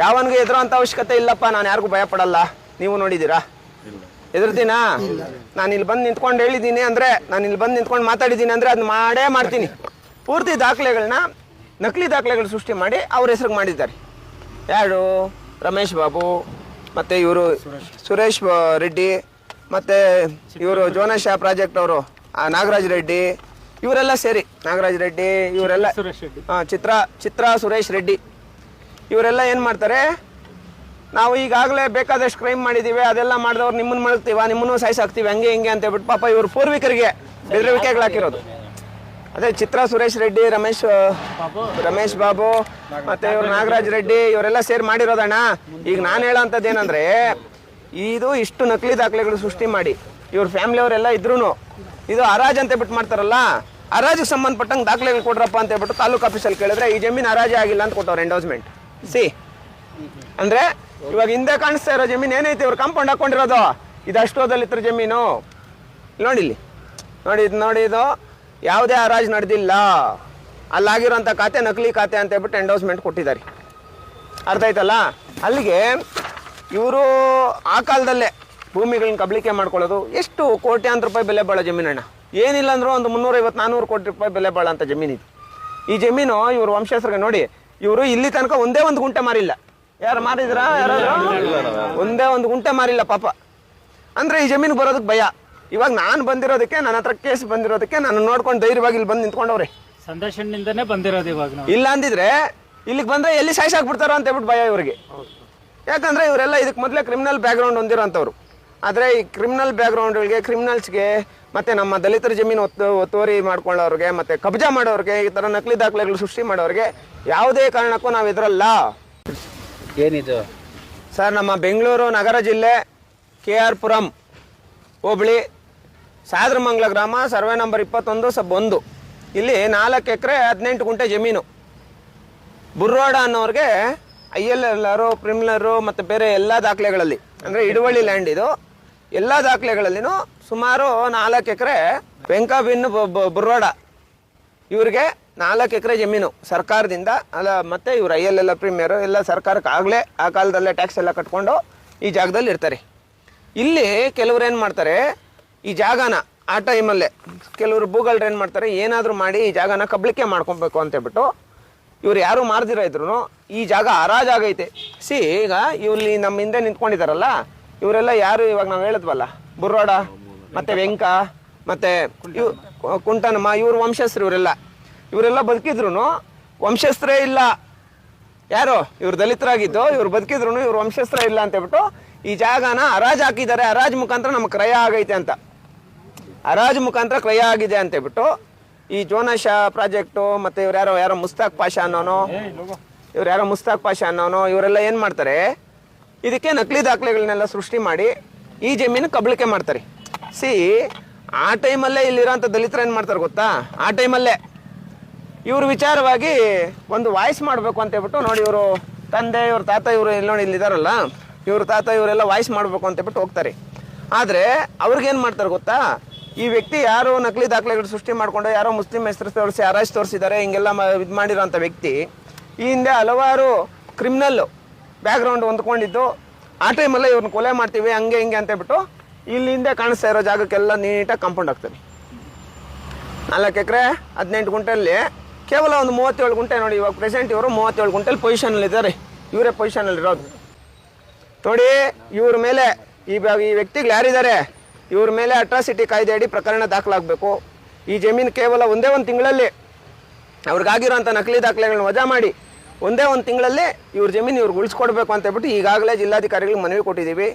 ಯಾವನಿಗೆ ಎದುರೋ ಅಂತ ಅವಶ್ಯಕತೆ ಇಲ್ಲಪ್ಪ, ನಾನು ಯಾರಿಗೂ ಭಯ ಪಡಲ್ಲ. ನೀವು ನೋಡಿದ್ದೀರಾ? ಎದುರ್ತೀನಾ? ನಾನು ಇಲ್ಲಿ ಬಂದು ನಿಂತ್ಕೊಂಡು ಹೇಳಿದ್ದೀನಿ ಅಂದರೆ, ನಾನು ಇಲ್ಲಿ ಬಂದು ನಿಂತ್ಕೊಂಡು ಮಾತಾಡಿದ್ದೀನಿ ಅಂದರೆ ಅದು ಮಾಡೇ ಮಾಡ್ತೀನಿ. ಪೂರ್ತಿ ದಾಖಲೆಗಳನ್ನ ನಕಲಿ ದಾಖಲೆಗಳು ಸೃಷ್ಟಿ ಮಾಡಿ ಅವ್ರ ಹೆಸ್ರಿಗೆ ಮಾಡಿದ್ದಾರೆ. ಯಾರು? ರಮೇಶ್ ಬಾಬು, ಮತ್ತು ಇವರು ಸುರೇಶ್ ರೆಡ್ಡಿ, ಮತ್ತು ಇವರು ಜೋನಶಾ ಪ್ರಾಜೆಕ್ಟ್ ಅವರು ನಾಗರಾಜ್ ರೆಡ್ಡಿ, ಇವರೆಲ್ಲ ಸೇರಿ ನಾಗರಾಜ್ ರೆಡ್ಡಿ ಇವರೆಲ್ಲ ಚಿತ್ರಾ ಸುರೇಶ್ ರೆಡ್ಡಿ ಇವರೆಲ್ಲ ಏನು ಮಾಡ್ತಾರೆ, ನಾವು ಈಗಾಗಲೇ ಬೇಕಾದಷ್ಟು ಕ್ರೈಮ್ ಮಾಡಿದ್ದೀವಿ, ಅದೆಲ್ಲ ಮಾಡಿದವ್ರು ನಿಮ್ಮನ್ನು ಮಳಗ್ತೀವ, ನಿಮ್ಮನ್ನು ಸಾಯಿಸಾಕ್ತೀವಿ, ಹಂಗೆ ಹಿಂಗೆ ಅಂತ ಹೇಳ್ಬಿಟ್ಟು ಪಾಪ ಇವ್ರ ಪೂರ್ವಿಕರಿಗೆ ಬೆದರಿಕೆಗಳು ಹಾಕಿರೋದು. ಅದೇ ಚಿತ್ರಾ ಸುರೇಶ್ ರೆಡ್ಡಿ, ರಮೇಶ್ ಬಾಬು ಮತ್ತು ಇವರು ನಾಗರಾಜ್ ರೆಡ್ಡಿ ಇವರೆಲ್ಲ ಸೇರಿ ಮಾಡಿರೋದಣ್ಣ. ಈಗ ನಾನು ಹೇಳೋಂಥದ್ದು ಏನಂದರೆ, ಇದು ಇಷ್ಟು ನಕಲಿ ದಾಖಲೆಗಳು ಸೃಷ್ಟಿ ಮಾಡಿ ಇವ್ರ ಫ್ಯಾಮಿಲಿಯವರೆಲ್ಲ ಇದ್ರೂ ಇದು ಹರಾಜ್ ಅಂತ ಬಿಟ್ಟು ಮಾಡ್ತಾರಲ್ಲ, ಹರಾಜಿಗೆ ಸಂಬಂಧಪಟ್ಟಂಗೆ ದಾಖಲೆಗಳು ಕೊಡ್ರಪ್ಪ ಅಂತ ಹೇಳ್ಬಿಟ್ಟು ತಾಲೂಕು ಆಫೀಸಲ್ಲಿ ಕೇಳಿದ್ರೆ ಈ ಜಮೀನು ಹರಾಜೇ ಆಗಿಲ್ಲ ಅಂತ ಕೊಟ್ಟವ್ರು ಎಂಡೋಸ್ಮೆಂಟ್. ಅಂದರೆ ಇವಾಗ ಹಿಂದೆ ಕಾಣಿಸ್ತಾ ಇರೋ ಜಮೀನು ಏನೈತೆ ಇವ್ರು ಕಾಂಪೌಂಡ್ ಹಾಕೊಂಡಿರೋದು, ಇದು ಅಷ್ಟೋದಲ್ಲಿತ್ರ ಜಮೀನು. ನೋಡಿ ಇದು ಯಾವುದೇ ಹರಾಜು ನಡೆದಿಲ್ಲ, ಅಲ್ಲಾಗಿರೋಂಥ ಖಾತೆ ನಕಲಿ ಖಾತೆ ಅಂತ ಹೇಳ್ಬಿಟ್ಟು ಎಂಡೋಸ್ಮೆಂಟ್ ಕೊಟ್ಟಿದ್ದಾರೆ. ಅರ್ಥ ಆಯ್ತಲ್ಲ? ಅಲ್ಲಿಗೆ ಇವರು ಆ ಕಾಲದಲ್ಲೇ ಭೂಮಿಗಳನ್ನ ಕಬಳಿಕೆ ಮಾಡ್ಕೊಳ್ಳೋದು. ಎಷ್ಟು ಕೋಟ್ಯಾಂತರ ರೂಪಾಯಿ ಬೆಲೆ ಬಾಳೋ ಜಮೀನಣ್ಣ, ಏನಿಲ್ಲ ಅಂದರೂ ಒಂದು 350-400 ಕೋಟಿ ರೂಪಾಯಿ ಬೆಲೆ ಬಾಳೋ ಅಂತ ಜಮೀನಿದೆ. ಈ ಜಮೀನು ಇವ್ರ ವಂಶಸ್ಥರಿಗೆ ನೋಡಿ, ಇವರು ಇಲ್ಲಿ ತನಕ ಒಂದೇ ಒಂದು ಗುಂಟೆ ಮಾರಿಲ್ಲ. ಯಾರು ಮಾರಿದ್ರಾ? ಒಂದೇ ಒಂದು ಗುಂಟೆ ಮಾರಿಲ್ಲ ಪಾಪ. ಅಂದರೆ ಈ ಜಮೀನು ಬರೋದಕ್ಕೆ ಭಯ. ಇವಾಗ ನಾನು ಬಂದಿರೋದಕ್ಕೆ, ನನ್ನ ಹತ್ರ ಕೇಸ್ ಬಂದಿರೋದಕ್ಕೆ ನಾನು ನೋಡ್ಕೊಂಡು ಧೈರ್ಯವಾಗಿ ಇಲ್ಲಿ ಬಂದು ನಿಂತ್ಕೊಂಡವ್ರೆ. ಸಂದರ್ಶನದಿಂದನೇ ಬಂದಿರೋದು. ಇವಾಗ ಇಲ್ಲ ಅಂದಿದ್ರೆ ಇಲ್ಲಿಗೆ ಬಂದರೆ ಎಲ್ಲಿ ಸಾಯಿಸಾಕ್ಬಿಡ್ತಾರೋ ಅಂತ ಹೇಳ್ಬಿಟ್ಟು ಭಯ ಇವರಿಗೆ. ಯಾಕಂದರೆ ಇವರೆಲ್ಲ ಇದಕ್ಕೆ ಮೊದಲೇ ಕ್ರಿಮಿನಲ್ ಬ್ಯಾಕ್ಗ್ರೌಂಡ್ ಹೊಂದಿರೋಂಥವ್ರು. ಆದರೆ ಈ ಕ್ರಿಮಿನಲ್ ಬ್ಯಾಕ್ಗ್ರೌಂಡ್ಗಳಿಗೆ, ಕ್ರಿಮಿನಲ್ಸ್ಗೆ ಮತ್ತು ನಮ್ಮ ದಲಿತರ ಜಮೀನು ಒತ್ತುವರಿ ಮಾಡ್ಕೊಳ್ಳೋರಿಗೆ ಮತ್ತು ಕಬ್ಜಾ ಮಾಡೋರಿಗೆ, ಈ ಥರ ನಕಲಿ ದಾಖಲೆಗಳು ಸೃಷ್ಟಿ ಮಾಡೋರಿಗೆ ಯಾವುದೇ ಕಾರಣಕ್ಕೂ ನಾವು ಎದುರಲ್ಲ. ಏನಿದು ಸರ್, ನಮ್ಮ ಬೆಂಗಳೂರು ನಗರ ಜಿಲ್ಲೆ KR ಪುರಂ ಹೋಬಳಿ ಸಾದ್ರಮಂಗಲ ಗ್ರಾಮ, ಸರ್ವೆ ನಂಬರ್ 21/1. ಇಲ್ಲಿ 4 ಎಕರೆ 18 ಗುಂಟೆ ಜಮೀನು. ಬುರ್ರೋಡ ಅನ್ನೋರಿಗೆ ILLರು, ಪ್ರಿಮಿನರು ಮತ್ತು ಬೇರೆ ಎಲ್ಲ ದಾಖಲೆಗಳಲ್ಲಿ, ಅಂದರೆ ಹಿಡುವಳ್ಳಿ ಲ್ಯಾಂಡ್ ಇದು, ಎಲ್ಲ ದಾಖಲೆಗಳಲ್ಲಿನೂ ಸುಮಾರು 4 ಎಕರೆ ವೆಂಕಬಿನ್ನು ಬುರ್ರೋಡ ಇವ್ರಿಗೆ 4 ಎಕರೆ ಜಮೀನು ಸರ್ಕಾರದಿಂದ ಅಲ್ಲ, ಮತ್ತು ಇವ್ರು ILL ಪ್ರೀಮಿಯರು ಎಲ್ಲ ಸರ್ಕಾರಕ್ಕೆ ಆಗಲೇ ಆ ಕಾಲದಲ್ಲೇ ಟ್ಯಾಕ್ಸ್ ಎಲ್ಲ ಕಟ್ಕೊಂಡು ಈ ಜಾಗದಲ್ಲಿ ಇರ್ತಾರೆ. ಇಲ್ಲಿ ಕೆಲವ್ರು ಏನು ಮಾಡ್ತಾರೆ, ಈ ಜಾಗನ ಆ ಟೈಮಲ್ಲೇ ಕೆಲವರು ಭೂಗಳ್ರು ಏನು ಮಾಡ್ತಾರೆ, ಏನಾದರೂ ಮಾಡಿ ಈ ಜಾಗನ ಕಬಳಿಕೆ ಮಾಡ್ಕೊಬೇಕು ಅಂತೇಳ್ಬಿಟ್ಟು ಇವ್ರು ಯಾರು ಮಾರ್ದಿರ ಇದ್ರು ಈ ಜಾಗ ಹರಾಜಾಗೈತೆ. ಈಗ ಇಲ್ಲಿ ನಮ್ಮ ಹಿಂದೆ ನಿಂತ್ಕೊಂಡಿದ್ದಾರಲ್ಲ ಇವರೆಲ್ಲ ಯಾರು, ಇವಾಗ ನಾವು ಹೇಳಿದ್ವಲ್ಲ ಬುರ್ರೋಡ ಮತ್ತು ವೆಂಕ ಮತ್ತು ಕುಂಟನಮ್ಮ, ಇವ್ರ ವಂಶಸ್ಥರು ಇವರೆಲ್ಲ ಬದುಕಿದ್ರು ವಂಶಸ್ಥರೇ ಇಲ್ಲ. ಯಾರು ಇವ್ರು ದಲಿತರಾಗಿದ್ದು, ಇವ್ರು ಬದುಕಿದ್ರು ಇವ್ರು ವಂಶಸ್ಥರೇ ಇಲ್ಲ ಅಂತೇಳ್ಬಿಟ್ಟು ಈ ಜಾಗನ ಹರಾಜು ಹಾಕಿದ್ದಾರೆ. ಹರಾಜು ಮುಖಾಂತರ ನಮ್ಗೆ ಕ್ರಯ ಆಗೈತೆ ಅಂತ, ಹರಾಜು ಮುಖಾಂತರ ಕ್ರಯ ಆಗಿದೆ ಅಂತೇಳ್ಬಿಟ್ಟು ಈ ಜೋನಶಾ ಪ್ರಾಜೆಕ್ಟು ಮತ್ತು ಇವ್ರು ಯಾರೋ ಮುಸ್ತಾಕ್ ಪಾಷಾ ಅನ್ನೋನು ಇವರೆಲ್ಲ ಏನು ಮಾಡ್ತಾರೆ, ಇದಕ್ಕೆ ನಕಲಿ ದಾಖಲೆಗಳನ್ನೆಲ್ಲ ಸೃಷ್ಟಿ ಮಾಡಿ ಈ ಜಮೀನು ಕಬಳಿಕೆ ಮಾಡ್ತಾರೆ. ಆ ಟೈಮಲ್ಲೇ ಇಲ್ಲಿರೋಂಥ ದಲಿತರು ಏನು ಮಾಡ್ತಾರೆ ಗೊತ್ತಾ, ಆ ಟೈಮಲ್ಲೇ ಇವ್ರ ವಿಚಾರವಾಗಿ ಒಂದು ವಾಯ್ಸ್ ಮಾಡಬೇಕು ಅಂತ ಹೇಳ್ಬಿಟ್ಟು ನೋಡಿ, ಇವರು ತಂದೆ, ಇವ್ರ ತಾತ, ಇವರು ಇಲ್ಲಿ ನೋಡಿ ಇಲ್ಲಿದ್ದಾರಲ್ಲ, ಇವ್ರ ತಾತ ಇವರೆಲ್ಲ ವಾಯ್ಸ್ ಮಾಡಬೇಕು ಅಂತ ಹೇಳ್ಬಿಟ್ಟು ಹೋಗ್ತಾರೆ. ಆದರೆ ಅವ್ರಿಗೇನು ಮಾಡ್ತಾರೆ ಗೊತ್ತಾ, ಈ ವ್ಯಕ್ತಿ ಯಾರು ನಕಲಿ ದಾಖಲೆಗಳು ಸೃಷ್ಟಿ ಮಾಡಿಕೊಂಡು ಯಾರೋ ಮುಸ್ಲಿಂ ಹೆಸರು ತೋರಿಸಿ ಹರಾಜ್ ತೋರಿಸಿದ್ದಾರೆ, ಹಿಂಗೆಲ್ಲ ಇದು ಮಾಡಿರೋಂಥ ವ್ಯಕ್ತಿ ಈ ಹಿಂದೆ ಹಲವಾರು ಕ್ರಿಮಿನಲ್ಲು ಬ್ಯಾಕ್ಗ್ರೌಂಡ್ ಹೊಂದ್ಕೊಂಡಿದ್ದು, ಆ ಟೈಮಲ್ಲೇ ಇವ್ರನ್ನ ಕೊಲೆ ಮಾಡ್ತೀವಿ ಹಂಗೆ ಹಿಂಗೆ ಅಂತ ಹೇಳ್ಬಿಟ್ಟು ಇಲ್ಲಿ ಹಿಂದೆ ಕಾಣಿಸ್ತಾ ಇರೋ ಜಾಗಕ್ಕೆಲ್ಲ ನೀಟಾಗಿ ಕಾಂಪೌಂಡ್ ಆಗ್ತದೆ. 4 ಎಕರೆ 18 ಗುಂಟೆಯಲ್ಲಿ ಕೇವಲ ಒಂದು 37 ಗುಂಟೆ ನೋಡಿ. ಇವಾಗ ಪ್ರೆಸೆಂಟ್ ಇವರು 37 ಗುಂಟೆಲಿ ಪೊಸಿಷನಲ್ಲಿ ಇದ್ದಾರೆ, ಇವರೇ ಪೊಸಿಷನಲ್ಲಿ ಇರೋದು ನೋಡಿ. ಇವ್ರ ಮೇಲೆ ಈ ವ್ಯಕ್ತಿಗಳು ಯಾರಿದ್ದಾರೆ, ಇವ್ರ ಮೇಲೆ ಅಟ್ರಾಸಿಟಿ ಕಾಯ್ದೆ ಅಡಿ ಪ್ರಕರಣ ದಾಖಲಾಗಬೇಕು. ಈ ಜಮೀನು ಕೇವಲ ಒಂದೇ ಒಂದು ತಿಂಗಳಲ್ಲಿ ಅವ್ರಿಗಾಗಿರೋಂಥ ನಕಲಿ ದಾಖಲೆಗಳನ್ನ ವಜಾ ಮಾಡಿ ಒಂದೇ ಒಂದು ತಿಂಗಳಲ್ಲಿ ಇವ್ರ ಜಮೀನು ಇವ್ರಿಗೆ ಉಳಿಸ್ಕೊಡ್ಬೇಕು ಅಂತ ಹೇಳ್ಬಿಟ್ಟು ಈಗಾಗಲೇ ಜಿಲ್ಲಾಧಿಕಾರಿಗಳಿಗೆ ಮನವಿ ಕೊಟ್ಟಿದ್ದೀವಿ.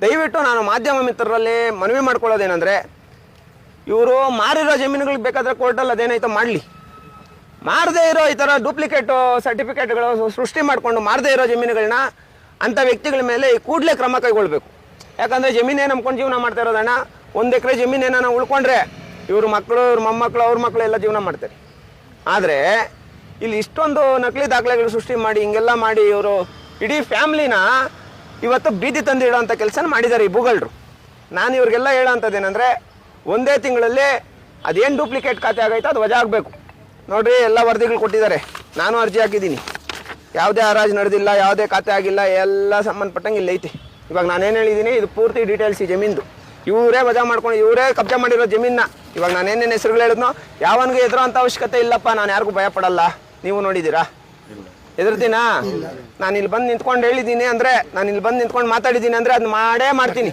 ದಯವಿಟ್ಟು ನಾನು ಮಾಧ್ಯಮ ಮಿತ್ರರಲ್ಲಿ ಮನವಿ ಮಾಡ್ಕೊಳ್ಳೋದೇನೆಂದರೆ, ಇವರು ಮಾರಿರೋ ಜಮೀನುಗಳಿಗೆ ಬೇಕಾದರೆ ಕೋರ್ಟಲ್ಲಿ ಅದೇನಾಯ್ತೋ ಮಾಡಲಿ, ಮಾರದೇ ಇರೋ ಈ ಥರ ಡೂಪ್ಲಿಕೇಟು ಸರ್ಟಿಫಿಕೇಟ್ಗಳು ಸೃಷ್ಟಿ ಮಾಡಿಕೊಂಡು ಮಾರದೇ ಇರೋ ಜಮೀನುಗಳನ್ನ ಅಂಥ ವ್ಯಕ್ತಿಗಳ ಮೇಲೆ ಕೂಡಲೇ ಕ್ರಮ ಕೈಗೊಳ್ಳಬೇಕು. ಯಾಕಂದರೆ ಜಮೀನೇ ನಂಬ್ಕೊಂಡು ಜೀವನ ಮಾಡ್ತಾ ಇರೋದಣ್ಣ. 1 ಎಕರೆ ಜಮೀನೇನ ಉಳ್ಕೊಂಡ್ರೆ ಇವ್ರ ಮಕ್ಕಳು, ಇವ್ರ ಮೊಮ್ಮಕ್ಕಳು, ಅವ್ರ ಮಕ್ಕಳು ಎಲ್ಲ ಜೀವನ ಮಾಡ್ತಾರೆ. ಆದರೆ ಇಲ್ಲಿ ಇಷ್ಟೊಂದು ನಕಲಿ ದಾಖಲೆಗಳು ಸೃಷ್ಟಿ ಮಾಡಿ ಹಿಂಗೆಲ್ಲ ಮಾಡಿ ಇವರು ಇಡೀ ಫ್ಯಾಮ್ಲಿನ ಇವತ್ತು ಬೀದಿ ತಂದು ಇಡೋಂಥ ಕೆಲಸ ಮಾಡಿದ್ದಾರೆ ಈ ಭೂಗಳ್ರು. ನಾನು ಇವ್ರಿಗೆಲ್ಲ ಹೇಳೋಂಥದ್ದೇನೆಂದರೆ, ಒಂದೇ ತಿಂಗಳಲ್ಲಿ ಅದೇನು ಡೂಪ್ಲಿಕೇಟ್ ಖಾತೆ ಆಗೈತೆ ಅದು ವಜಾ ಆಗಬೇಕು. ನೋಡಿರಿ, ಎಲ್ಲ ವರದಿಗಳು ಕೊಟ್ಟಿದ್ದಾರೆ, ನಾನು ಅರ್ಜಿ ಹಾಕಿದ್ದೀನಿ. ಯಾವುದೇ ಹರಾಜು ನಡೆದಿಲ್ಲ, ಯಾವುದೇ ಖಾತೆ ಆಗಿಲ್ಲ, ಎಲ್ಲ ಸಂಬಂಧಪಟ್ಟಂಗೆ ಇಲ್ಲಿ ಐತಿ. ಇವಾಗ ನಾನೇನು ಹೇಳಿದ್ದೀನಿ, ಇದು ಪೂರ್ತಿ ಡೀಟೇಲ್ಸ್ ಈ ಜಮೀನ್ದು. ಇವರೇ ವಜಾ ಮಾಡ್ಕೊಂಡು ಇವರೇ ಕಬ್ಜಾ ಮಾಡಿರೋ ಜಮೀನ. ಇವಾಗ ನಾನೇನೇನು ಹೆಸರುಗಳು ಹೇಳಿದ್ನೋ ಯಾವನಿಗೆ ಎದುರೋಂಥ ಅವಶ್ಯಕತೆ ಇಲ್ಲಪ್ಪ. ನಾನು ಯಾರಿಗೂ ಭಯ ಪಡಲ್ಲ. ನೀವು ನೋಡಿದ್ದೀರಾ? ಎದುರ್ತೀನಾ? ನಾನು ಇಲ್ಲಿ ಬಂದು ನಿಂತ್ಕೊಂಡು ಹೇಳಿದ್ದೀನಿ ಅಂದರೆ, ನಾನು ಇಲ್ಲಿ ಬಂದು ನಿಂತ್ಕೊಂಡು ಮಾತಾಡಿದ್ದೀನಿ ಅಂದರೆ ಅದನ್ನ ಮಾಡೇ ಮಾಡ್ತೀನಿ.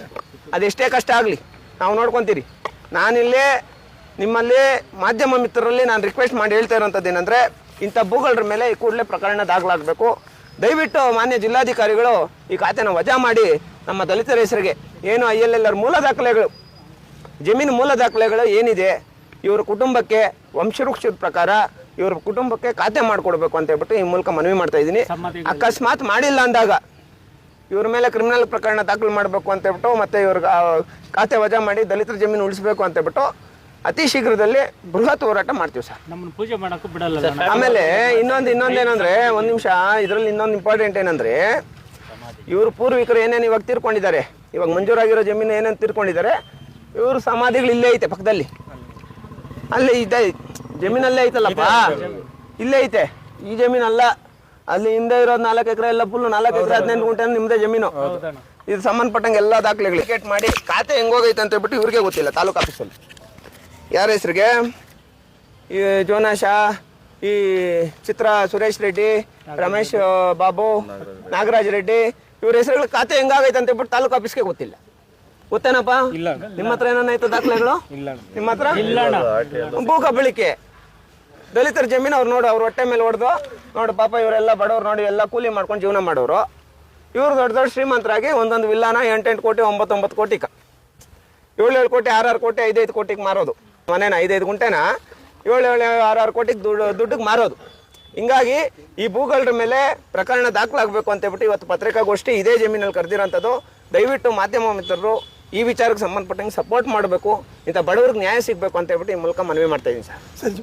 ಅದೆಷ್ಟೇ ಕಷ್ಟ ಆಗಲಿ ನಾವು ನೋಡ್ಕೊತೀರಿ. ನಾನಿಲ್ಲೇ ನಿಮ್ಮಲ್ಲಿ ಮಾಧ್ಯಮ ಮಿತ್ರರಲ್ಲಿ ನಾನು ರಿಕ್ವೆಸ್ಟ್ ಮಾಡಿ ಹೇಳ್ತಾ ಇರೋಂಥದ್ದು ಏನಂದರೆ, ಇಂಥ ಭೂಗಳರ ಮೇಲೆ ಈ ಕೂಡಲೇ ಪ್ರಕರಣ ದಾಖಲಾಗಬೇಕು. ದಯವಿಟ್ಟು ಮಾನ್ಯ ಜಿಲ್ಲಾಧಿಕಾರಿಗಳು ಈ ಖಾತೆನ ವಜಾ ಮಾಡಿ ನಮ್ಮ ದಲಿತರ ಹೆಸರಿಗೆ ಏನು ILLR ಮೂಲ ದಾಖಲೆಗಳು, ಜಮೀನು ಮೂಲ ದಾಖಲೆಗಳು ಏನಿದೆ, ಇವ್ರ ಕುಟುಂಬಕ್ಕೆ ವಂಶವೃಕ್ಷದ ಪ್ರಕಾರ ಇವ್ರ ಕುಟುಂಬಕ್ಕೆ ಖಾತೆ ಮಾಡಿಕೊಡ್ಬೇಕು ಅಂತ ಹೇಳ್ಬಿಟ್ಟು ಈ ಮೂಲಕ ಮನವಿ ಮಾಡ್ತಾ ಇದ್ದೀನಿ. ಅಕಸ್ಮಾತ್ ಮಾಡಿಲ್ಲ ಅಂದಾಗ ಇವ್ರ ಮೇಲೆ ಕ್ರಿಮಿನಲ್ ಪ್ರಕರಣ ದಾಖಲು ಮಾಡಬೇಕು ಅಂತ ಹೇಳ್ಬಿಟ್ಟು, ಮತ್ತೆ ಇವ್ರಿಗೆ ಖಾತೆ ವಜಾ ಮಾಡಿ ದಲಿತರ ಜಮೀನು ಉಳಿಸ್ಬೇಕು ಅಂತ ಹೇಳ್ಬಿಟ್ಟು ಅತಿ ಶೀಘ್ರದಲ್ಲಿ ಬೃಹತ್ ಹೋರಾಟ ಮಾಡ್ತೀವಿ ಸರ್. ನಮ್ಮನ್ನು ಪೂಜೆ ಮಾಡೋಕ್ಕೂ ಬಿಡಲ್ಲ. ಆಮೇಲೆ ಇನ್ನೊಂದೇನಂದ್ರೆ, ಒಂದು ನಿಮಿಷ, ಇದರಲ್ಲಿ ಇನ್ನೊಂದು ಇಂಪಾರ್ಟೆಂಟ್ ಏನಂದ್ರೆ, ಇವರು ಪೂರ್ವಿಕರು ಏನೇನು ಇವಾಗ ತೀರ್ಕೊಂಡಿದ್ದಾರೆ, ಇವಾಗ ಮಂಜೂರಾಗಿರೋ ಜಮೀನು ಏನೇನು ತೀರ್ಕೊಂಡಿದ್ದಾರೆ, ಇವ್ರ ಸಮಾಧಿಗಳು ಇಲ್ಲೇ ಐತೆ ಪಕ್ಕದಲ್ಲಿ. ಅಲ್ಲೇ ಇದೆ ಜಮೀನಲ್ಲೇ ಐತಲ್ಲಪ್ಪ, ಇಲ್ಲೇ ಐತೆ. ಈ ಜಮೀನಲ್ಲ, ಅಲ್ಲಿ ಹಿಂದೆ ಇರೋದು 4 ಎಕರೆ ಎಲ್ಲ ಫುಲ್ 4 ಎಕರೆ 15 ಗುಂಟೆ ನಿಮ್ದೇ ಜಮೀನು. ಇದು ಸಂಬಂಧಪಟ್ಟಂಗೆ ಎಲ್ಲ ದಾಖಲೆಗಳು ಟಿಕೆಟ್ ಮಾಡಿ ಖಾತೆ ಹೆಂಗೋಗೈತೆ ಅಂತ ಹೇಳ್ಬಿಟ್ಟು ಇವ್ರಿಗೆ ಗೊತ್ತಿಲ್ಲ. ತಾಲೂಕು ಆಫೀಸಲ್ಲಿ ಯಾರ ಹೆಸರಿಗೆ, ಈ ಜೋನಾಶ, ಈ ಚಿತ್ರ ಸುರೇಶ್ ರೆಡ್ಡಿ, ರಮೇಶ್ ಬಾಬು, ನಾಗರಾಜ್ ರೆಡ್ಡಿ, ಇವ್ರ ಹೆಸರುಗಳು ಖಾತೆ ಹೆಂಗಾಗೈತೆ ಅಂತ ಹೇಳ್ಬಿಟ್ಟು ತಾಲೂಕು ಆಫೀಸ್ಗೆ ಗೊತ್ತಿಲ್ಲ. ಗೊತ್ತೇನಪ್ಪ? ನಿಮ್ಮ ಹತ್ರ ಏನಾಯ್ತು ದಾಖಲೆಗಳು? ನಿಮ್ಮ ಹತ್ರ ಭೂ ಕಬಳಿಕೆ, ದಲಿತರ ಜಮೀನು ಅವ್ರು ನೋಡು, ಅವ್ರ ಹೊಟ್ಟೆ ಮೇಲೆ ಹೊಡೆದು ನೋಡು ಪಾಪ ಇವರೆಲ್ಲ ಬಡವ್ರು ನೋಡಿ, ಎಲ್ಲ ಕೂಲಿ ಮಾಡ್ಕೊಂಡು ಜೀವನ ಮಾಡೋರು. ಇವ್ರು ದೊಡ್ಡ ದೊಡ್ಡ ಶ್ರೀಮಂತರಾಗಿ ಒಂದೊಂದು ವಿಲ್ಲಾನ 8-8 ಕೋಟಿ 9-9 ಕೋಟಿಗೆ, 7-7 ಕೋಟಿ 6-6 ಕೋಟಿ 5-5 ಕೋಟಿಗೆ ಮಾರೋದು. ಮನೇನ 5-5 ಗುಂಟೆನ 7-7 6-6 ಕೋಟಿಗೆ ದುಡ್ಡಿಗೆ ಮಾರೋದು. ಹಿಂಗಾಗಿ ಈ ಭೂಗಳರ ಮೇಲೆ ಪ್ರಕರಣ ದಾಖಲಾಗಬೇಕು ಅಂತ ಹೇಳ್ಬಿಟ್ಟು ಇವತ್ತು ಪತ್ರಿಕಾಗೋಷ್ಠಿ ಇದೇ ಜಮೀನಲ್ಲಿ ಕರೆದಿರೋಂಥದ್ದು. ದಯವಿಟ್ಟು ಮಾಧ್ಯಮ ಮಿತ್ರರು ಈ ವಿಚಾರಕ್ಕೆ ಸಂಬಂಧಪಟ್ಟಂಗೆ ಸಪೋರ್ಟ್ ಮಾಡಬೇಕು, ಇಂಥ ಬಡವ್ರಿಗೆ ನ್ಯಾಯ ಸಿಗಬೇಕು ಅಂತ ಹೇಳ್ಬಿಟ್ಟು ಈ ಮೂಲಕ ಮನವಿ ಮಾಡ್ತಾ ಇದ್ದೀನಿ ಸರ್.